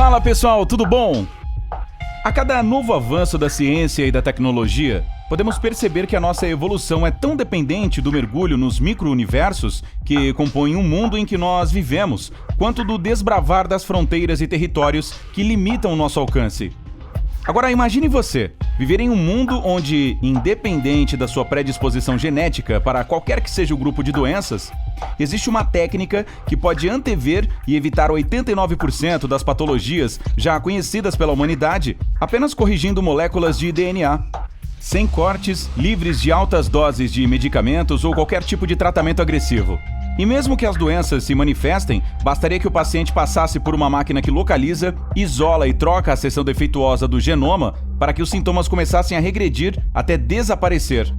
Fala pessoal, tudo bom? A cada novo avanço da ciência e da tecnologia, podemos perceber que a nossa evolução é tão dependente do mergulho nos micro-universos que compõem o mundo em que nós vivemos, quanto do desbravar das fronteiras e territórios que limitam o nosso alcance. Agora imagine você, viver em um mundo onde, independente da sua predisposição genética para qualquer que seja o grupo de doenças, existe uma técnica que pode antever e evitar 89% das patologias já conhecidas pela humanidade, apenas corrigindo moléculas de DNA. Sem cortes, livres de altas doses de medicamentos ou qualquer tipo de tratamento agressivo. E mesmo que as doenças se manifestem, bastaria que o paciente passasse por uma máquina que localiza, isola e troca a seção defeituosa do genoma para que os sintomas começassem a regredir até desaparecer.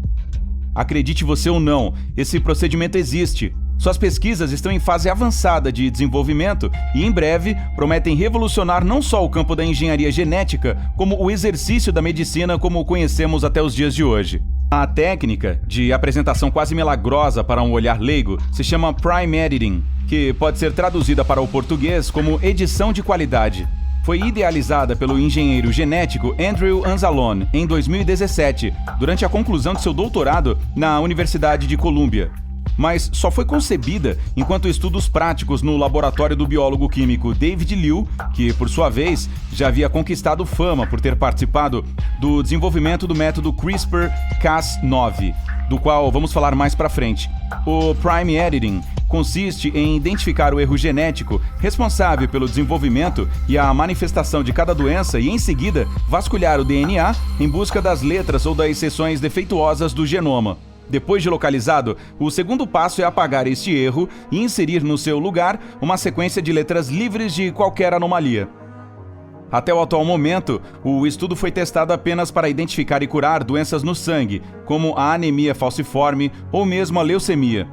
Acredite você ou não, esse procedimento existe. Suas pesquisas estão em fase avançada de desenvolvimento e, em breve, prometem revolucionar não só o campo da engenharia genética, como o exercício da medicina como o conhecemos até os dias de hoje. A técnica, de apresentação quase milagrosa para um olhar leigo, se chama Prime Editing, que pode ser traduzida para o português como edição de qualidade. Foi idealizada pelo engenheiro genético Andrew Anzalone em 2017, durante a conclusão de seu doutorado na Universidade de Colômbia. Mas só foi concebida enquanto estudos práticos no laboratório do biólogo químico David Liu, que, por sua vez, já havia conquistado fama por ter participado do desenvolvimento do método CRISPR-Cas9, do qual vamos falar mais pra frente. O Prime Editing consiste em identificar o erro genético responsável pelo desenvolvimento e a manifestação de cada doença e, em seguida, vasculhar o DNA em busca das letras ou das seções defeituosas do genoma. Depois de localizado, o segundo passo é apagar este erro e inserir no seu lugar uma sequência de letras livres de qualquer anomalia. Até o atual momento, o estudo foi testado apenas para identificar e curar doenças no sangue, como a anemia falciforme ou mesmo a leucemia.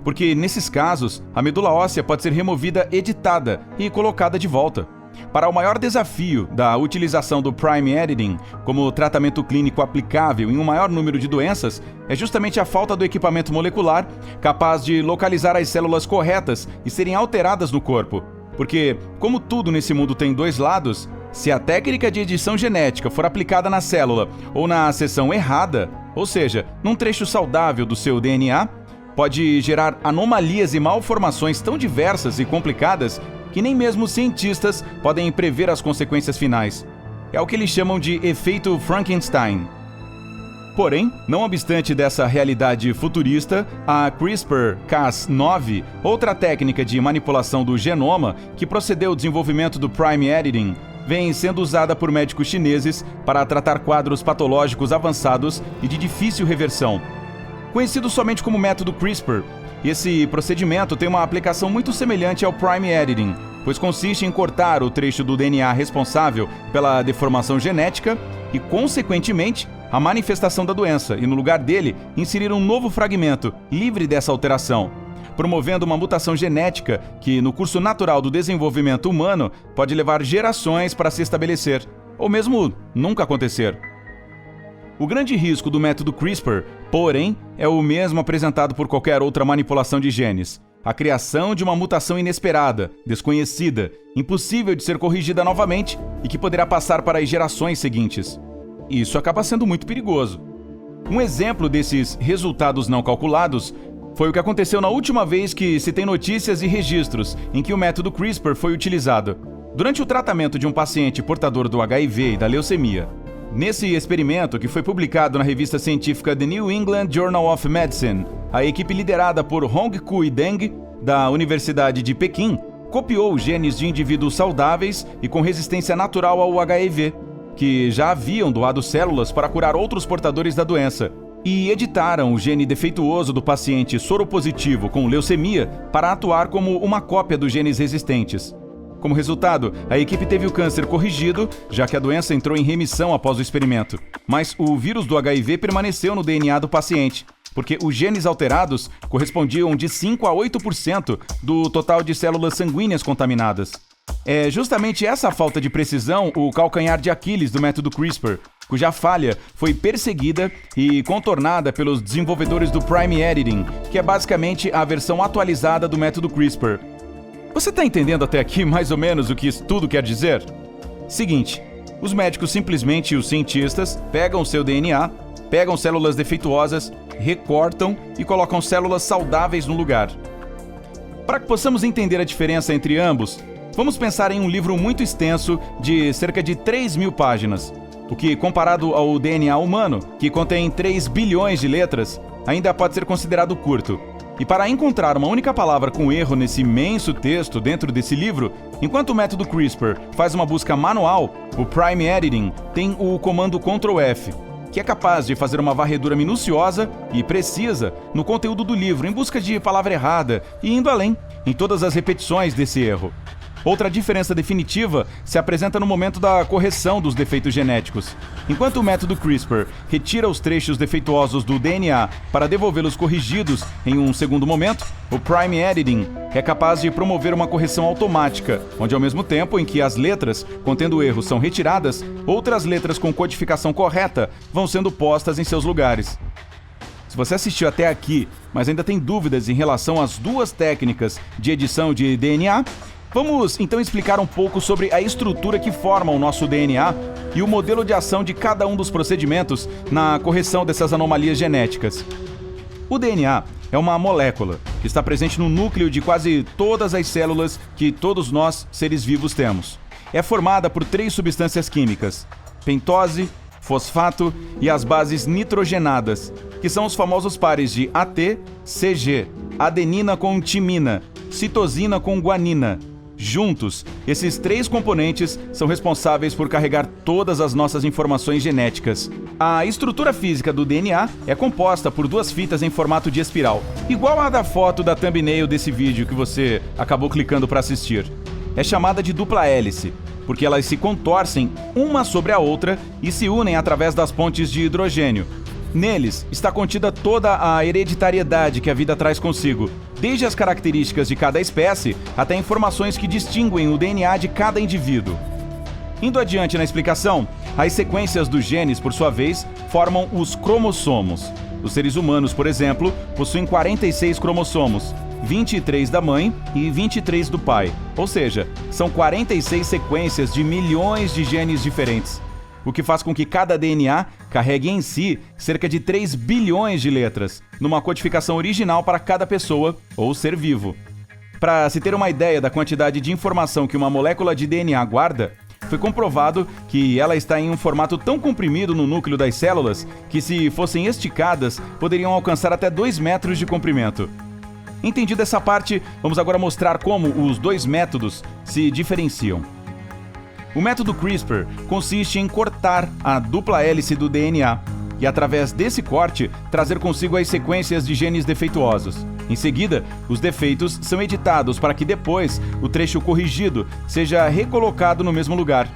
Porque, nesses casos, a medula óssea pode ser removida, editada e colocada de volta. Para o maior desafio da utilização do Prime Editing como tratamento clínico aplicável em um maior número de doenças é justamente a falta do equipamento molecular capaz de localizar as células corretas e serem alteradas no corpo. Porque, como tudo nesse mundo tem dois lados, se a técnica de edição genética for aplicada na célula ou na seção errada, ou seja, num trecho saudável do seu DNA, pode gerar anomalias e malformações tão diversas e complicadas que nem mesmo cientistas podem prever as consequências finais. É o que eles chamam de efeito Frankenstein. Porém, não obstante dessa realidade futurista, a CRISPR-Cas9, outra técnica de manipulação do genoma que procedeu ao desenvolvimento do Prime Editing, vem sendo usada por médicos chineses para tratar quadros patológicos avançados e de difícil reversão. Conhecido somente como método CRISPR, esse procedimento tem uma aplicação muito semelhante ao Prime Editing, pois consiste em cortar o trecho do DNA responsável pela deformação genética e, consequentemente, a manifestação da doença e, no lugar dele, inserir um novo fragmento, livre dessa alteração, promovendo uma mutação genética que, no curso natural do desenvolvimento humano, pode levar gerações para se estabelecer, ou mesmo nunca acontecer. O grande risco do método CRISPR, porém, é o mesmo apresentado por qualquer outra manipulação de genes. A criação de uma mutação inesperada, desconhecida, impossível de ser corrigida novamente e que poderá passar para as gerações seguintes. Isso acaba sendo muito perigoso. Um exemplo desses resultados não calculados foi o que aconteceu na última vez que se tem notícias e registros em que o método CRISPR foi utilizado, durante o tratamento de um paciente portador do HIV e da leucemia. Nesse experimento, que foi publicado na revista científica The New England Journal of Medicine, a equipe liderada por Hongkui Deng, da Universidade de Pequim, copiou genes de indivíduos saudáveis e com resistência natural ao HIV, que já haviam doado células para curar outros portadores da doença, e editaram o gene defeituoso do paciente soropositivo com leucemia para atuar como uma cópia dos genes resistentes. Como resultado, a equipe teve o câncer corrigido, já que a doença entrou em remissão após o experimento. Mas o vírus do HIV permaneceu no DNA do paciente, porque os genes alterados correspondiam de 5 a 8% do total de células sanguíneas contaminadas. É justamente essa falta de precisão o calcanhar de Aquiles do método CRISPR, cuja falha foi perseguida e contornada pelos desenvolvedores do Prime Editing, que é basicamente a versão atualizada do método CRISPR. Você tá entendendo até aqui mais ou menos o que isso tudo quer dizer? Seguinte, os médicos simplesmente e os cientistas pegam o seu DNA, pegam células defeituosas, recortam e colocam células saudáveis no lugar. Para que possamos entender a diferença entre ambos, vamos pensar em um livro muito extenso de cerca de 3.000 páginas, o que, comparado ao DNA humano, que contém 3 bilhões de letras, ainda pode ser considerado curto. E para encontrar uma única palavra com erro nesse imenso texto dentro desse livro, enquanto o método CRISPR faz uma busca manual, o Prime Editing tem o comando Ctrl F, que é capaz de fazer uma varredura minuciosa e precisa no conteúdo do livro em busca de palavra errada e indo além em todas as repetições desse erro. Outra diferença definitiva se apresenta no momento da correção dos defeitos genéticos. Enquanto o método CRISPR retira os trechos defeituosos do DNA para devolvê-los corrigidos em um segundo momento, o Prime Editing é capaz de promover uma correção automática, onde ao mesmo tempo em que as letras contendo erros são retiradas, outras letras com codificação correta vão sendo postas em seus lugares. Se você assistiu até aqui, mas ainda tem dúvidas em relação às duas técnicas de edição de DNA, vamos então explicar um pouco sobre a estrutura que forma o nosso DNA e o modelo de ação de cada um dos procedimentos na correção dessas anomalias genéticas. O DNA é uma molécula que está presente no núcleo de quase todas as células que todos nós, seres vivos, temos. É formada por 3 substâncias químicas: pentose, fosfato e as bases nitrogenadas, que são os famosos pares de AT, CG, adenina com timina, citosina com guanina. Juntos, esses 3 componentes são responsáveis por carregar todas as nossas informações genéticas. A estrutura física do DNA é composta por 2 fitas em formato de espiral, igual à da foto da thumbnail desse vídeo que você acabou clicando para assistir. É chamada de dupla hélice, porque elas se contorcem uma sobre a outra e se unem através das pontes de hidrogênio. Neles está contida toda a hereditariedade que a vida traz consigo, desde as características de cada espécie até informações que distinguem o DNA de cada indivíduo. Indo adiante na explicação, as sequências dos genes, por sua vez, formam os cromossomos. Os seres humanos, por exemplo, possuem 46 cromossomos, 23 da mãe e 23 do pai, ou seja, são 46 sequências de milhões de genes diferentes, o que faz com que cada DNA carregue em si cerca de 3 bilhões de letras, numa codificação original para cada pessoa ou ser vivo. Para se ter uma ideia da quantidade de informação que uma molécula de DNA guarda, foi comprovado que ela está em um formato tão comprimido no núcleo das células que, se fossem esticadas, poderiam alcançar até 2 metros de comprimento. Entendida essa parte, vamos agora mostrar como os 2 métodos se diferenciam. O método CRISPR consiste em cortar a dupla hélice do DNA e, através desse corte, trazer consigo as sequências de genes defeituosos. Em seguida, os defeitos são editados para que depois o trecho corrigido seja recolocado no mesmo lugar.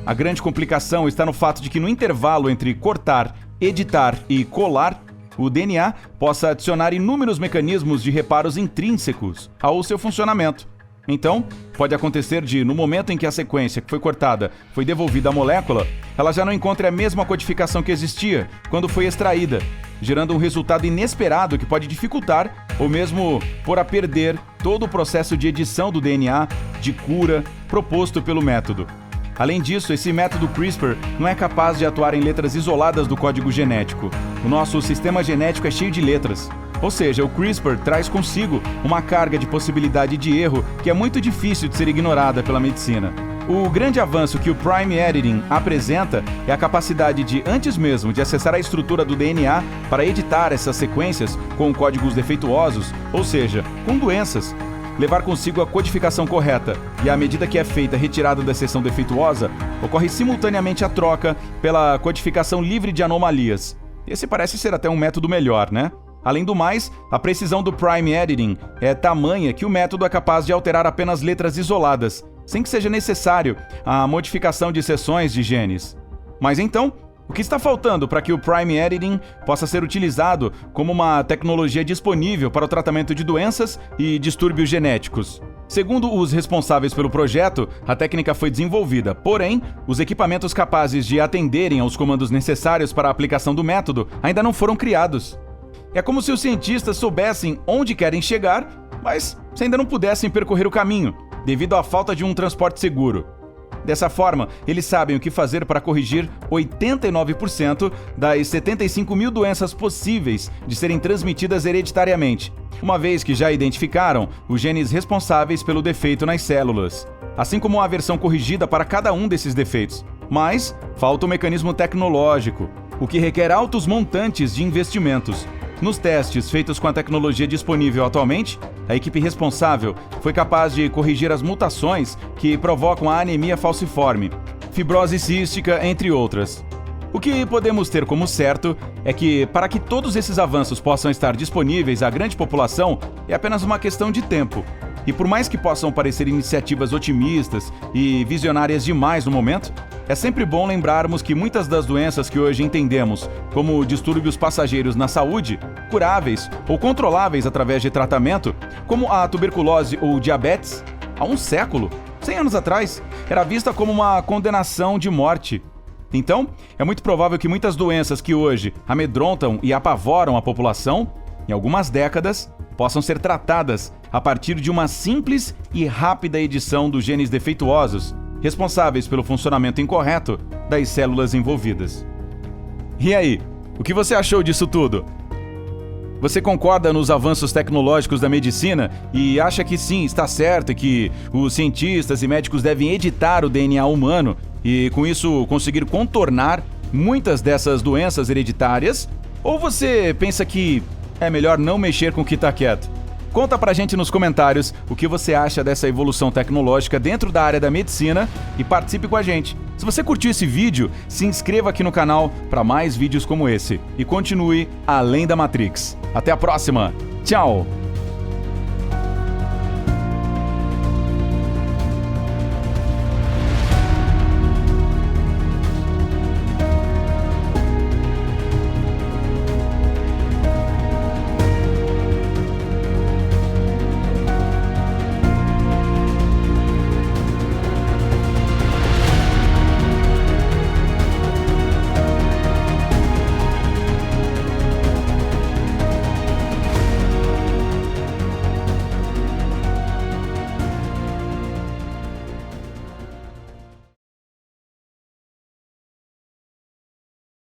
A grande complicação está no fato de que, no intervalo entre cortar, editar e colar, o DNA possa adicionar inúmeros mecanismos de reparos intrínsecos ao seu funcionamento. Então, pode acontecer de, no momento em que a sequência que foi cortada foi devolvida à molécula, ela já não encontre a mesma codificação que existia quando foi extraída, gerando um resultado inesperado que pode dificultar ou mesmo pôr a perder todo o processo de edição do DNA, de cura, proposto pelo método. Além disso, esse método CRISPR não é capaz de atuar em letras isoladas do código genético. O nosso sistema genético é cheio de letras. Ou seja, o CRISPR traz consigo uma carga de possibilidade de erro que é muito difícil de ser ignorada pela medicina. O grande avanço que o Prime Editing apresenta é a capacidade de, antes mesmo de acessar a estrutura do DNA para editar essas sequências com códigos defeituosos, ou seja, com doenças, levar consigo a codificação correta, e à medida que é feita a retirada da seção defeituosa, ocorre simultaneamente a troca pela codificação livre de anomalias. Esse parece ser até um método melhor, né? Além do mais, a precisão do Prime Editing é tamanha que o método é capaz de alterar apenas letras isoladas, sem que seja necessário a modificação de seções de genes. Mas então, o que está faltando para que o Prime Editing possa ser utilizado como uma tecnologia disponível para o tratamento de doenças e distúrbios genéticos? Segundo os responsáveis pelo projeto, a técnica foi desenvolvida, porém, os equipamentos capazes de atenderem aos comandos necessários para a aplicação do método ainda não foram criados. É como se os cientistas soubessem onde querem chegar, mas se ainda não pudessem percorrer o caminho, devido à falta de um transporte seguro. Dessa forma, eles sabem o que fazer para corrigir 89% das 75 mil doenças possíveis de serem transmitidas hereditariamente, uma vez que já identificaram os genes responsáveis pelo defeito nas células, assim como a versão corrigida para cada um desses defeitos. Mas falta o mecanismo tecnológico, o que requer altos montantes de investimentos. Nos testes feitos com a tecnologia disponível atualmente, a equipe responsável foi capaz de corrigir as mutações que provocam a anemia falciforme, fibrose cística, entre outras. O que podemos ter como certo é que, para que todos esses avanços possam estar disponíveis à grande população, é apenas uma questão de tempo. E por mais que possam parecer iniciativas otimistas e visionárias demais no momento, é sempre bom lembrarmos que muitas das doenças que hoje entendemos como distúrbios passageiros na saúde, curáveis ou controláveis através de tratamento, como a tuberculose ou diabetes, há um século, 100 anos atrás, era vista como uma condenação de morte. Então, é muito provável que muitas doenças que hoje amedrontam e apavoram a população, em algumas décadas, possam ser tratadas a partir de uma simples e rápida edição dos genes defeituosos, responsáveis pelo funcionamento incorreto das células envolvidas. E aí, o que você achou disso tudo? Você concorda nos avanços tecnológicos da medicina e acha que sim, está certo e que os cientistas e médicos devem editar o DNA humano e, com isso, conseguir contornar muitas dessas doenças hereditárias? Ou você pensa que é melhor não mexer com o que está quieto? Conta pra gente nos comentários o que você acha dessa evolução tecnológica dentro da área da medicina e participe com a gente. Se você curtiu esse vídeo, se inscreva aqui no canal para mais vídeos como esse e continue além da Matrix. Até a próxima. Tchau!